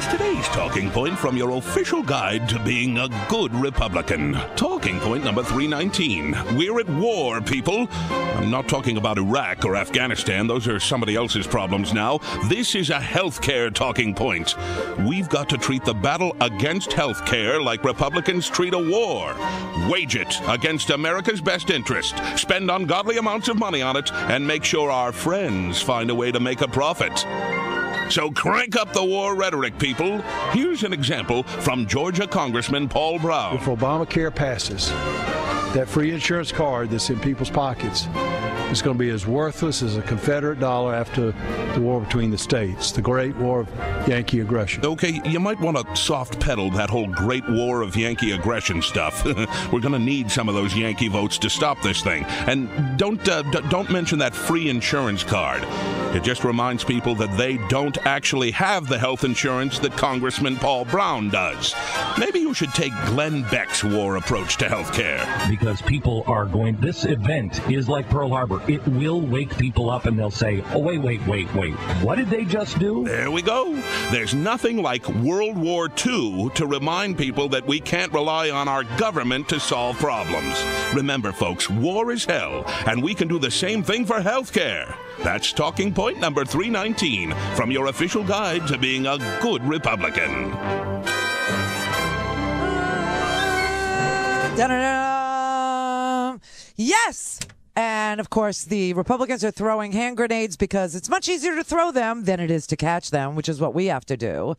Here's today's talking point from your official guide to being a good Republican. Talking point number 319. We're at war, people. I'm not talking about Iraq or Afghanistan. Those are somebody else's problems now. This is a healthcare talking point. We've got to treat the battle against healthcare like Republicans treat a war. Wage it against America's best interest. Spend ungodly amounts of money on it and make sure our friends find a way to make a profit. So crank up the war rhetoric, people. Here's an example from Georgia Congressman Paul Brown. If Obamacare passes, that free insurance card that's in people's pockets is going to be as worthless as a Confederate dollar after the war between the states, the Great War of Yankee Aggression. Okay, you might want to soft pedal that whole Great War of Yankee Aggression stuff. We're going to need some of those Yankee votes to stop this thing. And don't mention that free insurance card. It just reminds people that they don't actually have the health insurance that Congressman Paul Brown does. Maybe you should take Glenn Beck's war approach to health care. Because people are going, this event is like Pearl Harbor. It will wake people up and they'll say, oh, wait. What did they just do? There we go. There's nothing like World War II to remind people that we can't rely on our government to solve problems. Remember, folks, war is hell, and we can do the same thing for health care. That's talking point number 319 from your official guide to being a good Republican. Da-da-da. Yes! And, of course, the Republicans are throwing hand grenades because it's much easier to throw them than it is to catch them, which is what we have to do.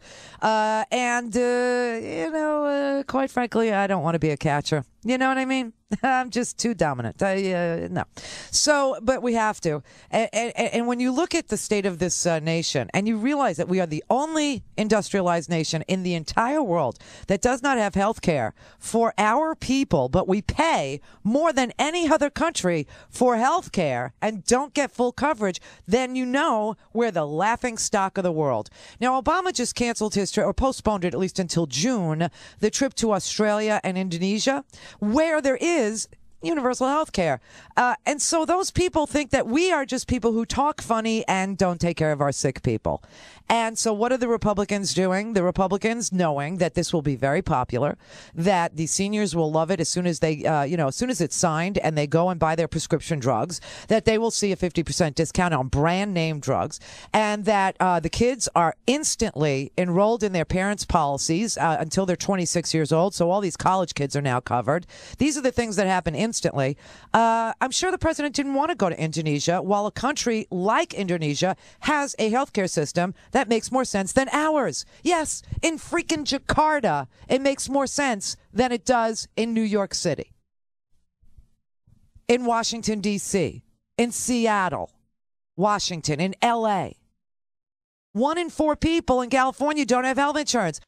Quite frankly, I don't want to be a catcher. You know what I mean? I'm just too dominant. No. So, but we have to. And when you look at the state of this nation and you realize that we are the only industrialized nation in the entire world that does not have health care for our people, but we pay more than any other country for health care and don't get full coverage, then you know we're the laughing stock of the world. Now, Obama just canceled his trip, or postponed it at least until June, the trip to Australia and Indonesia, where there is universal health care. And so those people think that we are just people who talk funny and don't take care of our sick people. And so what are the Republicans doing? The Republicans, knowing that this will be very popular, that the seniors will love it as soon as they, as soon as it's signed and they go and buy their prescription drugs, that they will see a 50% discount on brand name drugs, and that the kids are instantly enrolled in their parents' policies until they're 26 years old. So all these college kids are now covered. These are the things that happen instantly. I'm sure the president didn't want to go to Indonesia, while a country like Indonesia has a healthcare system that makes more sense than ours. Yes, in freaking Jakarta, it makes more sense than it does in New York City, in Washington, D.C., in Seattle, Washington, in L.A. 1 in 4 people in California don't have health insurance.